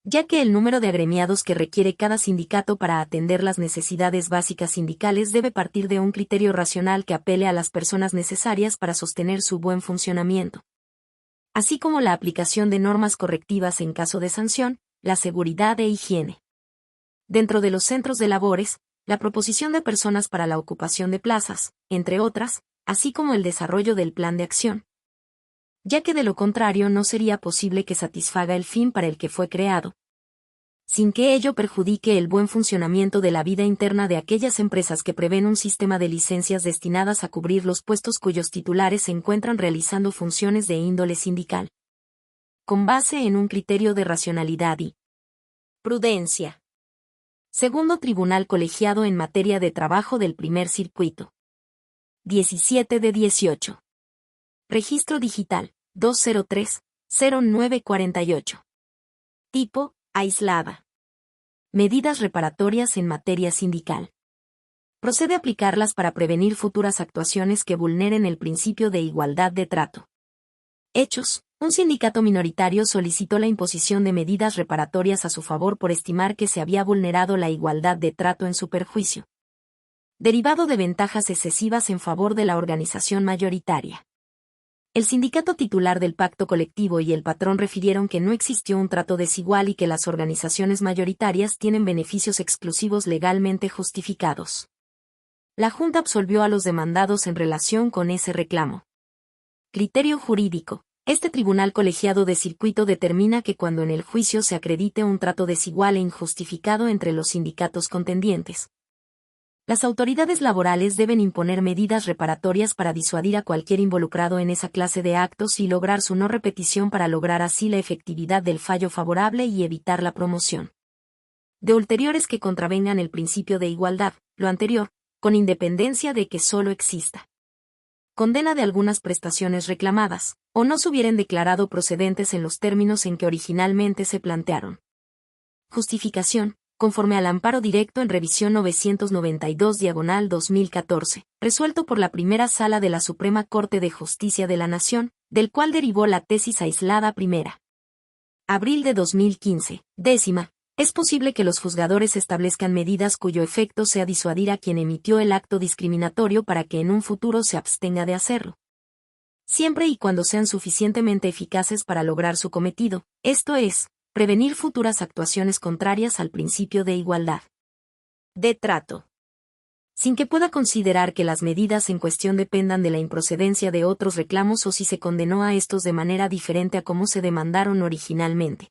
ya que el número de agremiados que requiere cada sindicato para atender las necesidades básicas sindicales debe partir de un criterio racional que apele a las personas necesarias para sostener su buen funcionamiento, así como la aplicación de normas correctivas en caso de sanción, la seguridad e higiene. Dentro de los centros de labores, la proposición de personas para la ocupación de plazas, entre otras, así como el desarrollo del plan de acción, ya que de lo contrario no sería posible que satisfaga el fin para el que fue creado, sin que ello perjudique el buen funcionamiento de la vida interna de aquellas empresas que prevén un sistema de licencias destinadas a cubrir los puestos cuyos titulares se encuentran realizando funciones de índole sindical, con base en un criterio de racionalidad y prudencia. Segundo Tribunal Colegiado en Materia de Trabajo del Primer Circuito. 17 de 18. Registro Digital, 203-0948. Tipo, aislada. Medidas reparatorias en materia sindical. Procede a aplicarlas para prevenir futuras actuaciones que vulneren el principio de igualdad de trato. Hechos. Un sindicato minoritario solicitó la imposición de medidas reparatorias a su favor por estimar que se había vulnerado la igualdad de trato en su perjuicio, derivado de ventajas excesivas en favor de la organización mayoritaria. El sindicato titular del pacto colectivo y el patrón refirieron que no existió un trato desigual y que las organizaciones mayoritarias tienen beneficios exclusivos legalmente justificados. La Junta absolvió a los demandados en relación con ese reclamo. Criterio jurídico. Este tribunal colegiado de circuito determina que cuando en el juicio se acredite un trato desigual e injustificado entre los sindicatos contendientes, las autoridades laborales deben imponer medidas reparatorias para disuadir a cualquier involucrado en esa clase de actos y lograr su no repetición para lograr así la efectividad del fallo favorable y evitar la promoción de ulteriores que contravengan el principio de igualdad, lo anterior, con independencia de que solo exista condena de algunas prestaciones reclamadas, o no se hubieran declarado procedentes en los términos en que originalmente se plantearon. Justificación. Conforme al amparo directo en revisión 992/2014, resuelto por la Primera Sala de la Suprema Corte de Justicia de la Nación, del cual derivó la tesis aislada primera. Abril de 2015, décima. Es posible que los juzgadores establezcan medidas cuyo efecto sea disuadir a quien emitió el acto discriminatorio para que en un futuro se abstenga de hacerlo, siempre y cuando sean suficientemente eficaces para lograr su cometido, esto es, prevenir futuras actuaciones contrarias al principio de igualdad de trato, sin que pueda considerar que las medidas en cuestión dependan de la improcedencia de otros reclamos o si se condenó a estos de manera diferente a como se demandaron originalmente.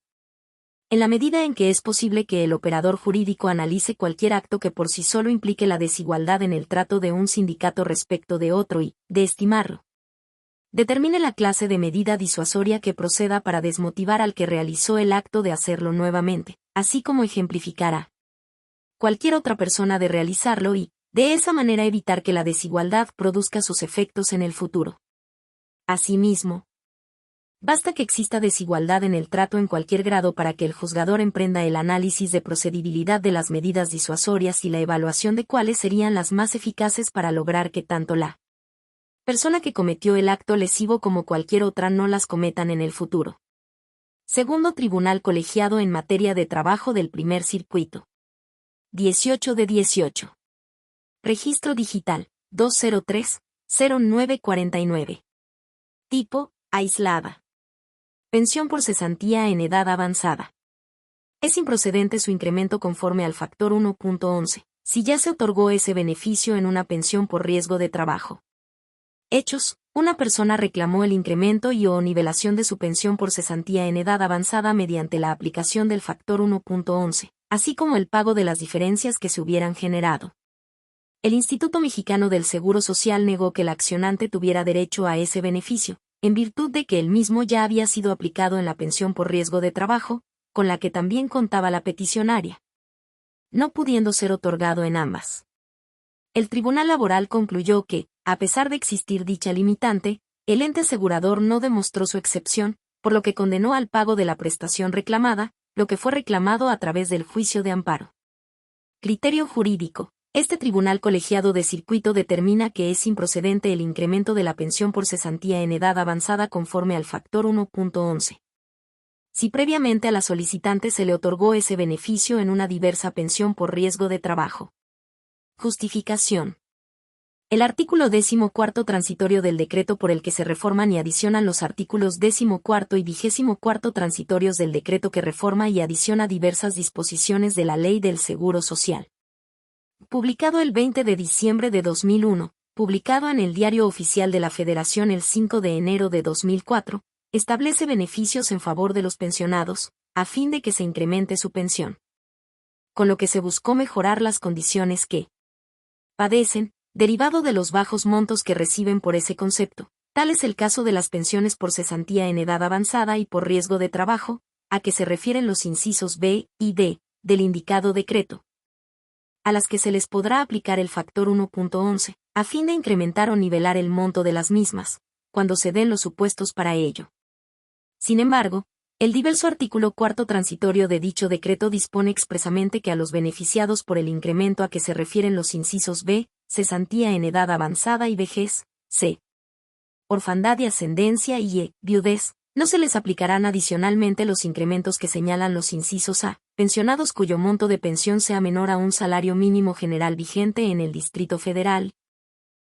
En la medida en que es posible que el operador jurídico analice cualquier acto que por sí solo implique la desigualdad en el trato de un sindicato respecto de otro y, de estimarlo, determine la clase de medida disuasoria que proceda para desmotivar al que realizó el acto de hacerlo nuevamente, así como ejemplificar a cualquier otra persona de realizarlo y, de esa manera evitar que la desigualdad produzca sus efectos en el futuro. Asimismo, basta que exista desigualdad en el trato en cualquier grado para que el juzgador emprenda el análisis de procedibilidad de las medidas disuasorias y la evaluación de cuáles serían las más eficaces para lograr que tanto la persona que cometió el acto lesivo como cualquier otra no las cometan en el futuro. Segundo Tribunal Colegiado en Materia de Trabajo del Primer Circuito. 18 de 18. Registro Digital, 203-0949. Tipo, aislada. Pensión por cesantía en edad avanzada. Es improcedente su incremento conforme al factor 1.11, si ya se otorgó ese beneficio en una pensión por riesgo de trabajo. Hechos. Una persona reclamó el incremento y o nivelación de su pensión por cesantía en edad avanzada mediante la aplicación del factor 1.11, así como el pago de las diferencias que se hubieran generado. El Instituto Mexicano del Seguro Social negó que el accionante tuviera derecho a ese beneficio, en virtud de que el mismo ya había sido aplicado en la pensión por riesgo de trabajo, con la que también contaba la peticionaria, no pudiendo ser otorgado en ambas. El Tribunal Laboral concluyó que, a pesar de existir dicha limitante, el ente asegurador no demostró su excepción, por lo que condenó al pago de la prestación reclamada, lo que fue reclamado a través del juicio de amparo. Criterio jurídico. Este tribunal colegiado de circuito determina que es improcedente el incremento de la pensión por cesantía en edad avanzada conforme al factor 1.11. Si previamente a la solicitante se le otorgó ese beneficio en una diversa pensión por riesgo de trabajo. Justificación. El artículo 14 transitorio del decreto por el que se reforman y adicionan los artículos 14 y 24 transitorios del decreto que reforma y adiciona diversas disposiciones de la Ley del Seguro Social. Publicado el 20 de diciembre de 2001, publicado en el Diario Oficial de la Federación el 5 de enero de 2004, establece beneficios en favor de los pensionados, a fin de que se incremente su pensión. Con lo que se buscó mejorar las condiciones que padecen, derivado de los bajos montos que reciben por ese concepto. Tal es el caso de las pensiones por cesantía en edad avanzada y por riesgo de trabajo, a que se refieren los incisos B y D del indicado decreto, a las que se les podrá aplicar el factor 1.11, a fin de incrementar o nivelar el monto de las mismas, cuando se den los supuestos para ello. Sin embargo, el diverso artículo 4 transitorio de dicho decreto dispone expresamente que a los beneficiados por el incremento a que se refieren los incisos B, cesantía en edad avanzada y vejez, C, orfandad y ascendencia y E, viudez, no se les aplicarán adicionalmente los incrementos que señalan los incisos A, pensionados cuyo monto de pensión sea menor a un salario mínimo general vigente en el Distrito Federal.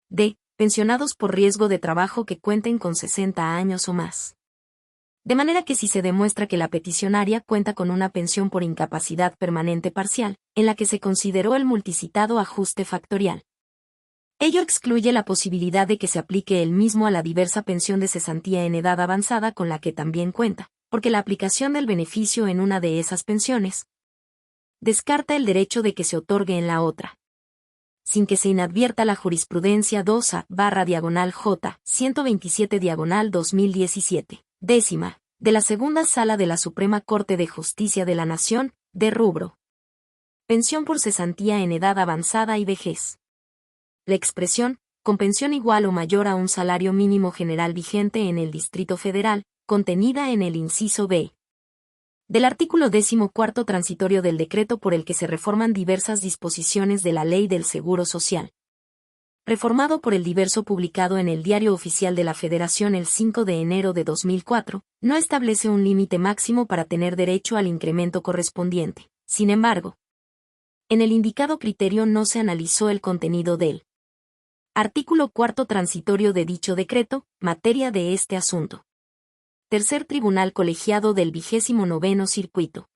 D, pensionados por riesgo de trabajo que cuenten con 60 años o más. De manera que si se demuestra que la peticionaria cuenta con una pensión por incapacidad permanente parcial, en la que se consideró el multicitado ajuste factorial, ello excluye la posibilidad de que se aplique el mismo a la diversa pensión de cesantía en edad avanzada con la que también cuenta, porque la aplicación del beneficio en una de esas pensiones descarta el derecho de que se otorgue en la otra, sin que se inadvierta la jurisprudencia 2A/J 127/2017. Décima, de la Segunda Sala de la Suprema Corte de Justicia de la Nación, de rubro pensión por cesantía en edad avanzada y vejez. La expresión, con pensión igual o mayor a un salario mínimo general vigente en el Distrito Federal, contenida en el inciso B del artículo 14 transitorio del decreto por el que se reforman diversas disposiciones de la Ley del Seguro Social, reformado por el diverso publicado en el Diario Oficial de la Federación el 5 de enero de 2004, no establece un límite máximo para tener derecho al incremento correspondiente. Sin embargo, en el indicado criterio no se analizó el contenido del artículo 4 transitorio de dicho decreto, materia de este asunto. Tercer Tribunal Colegiado del 29º Circuito.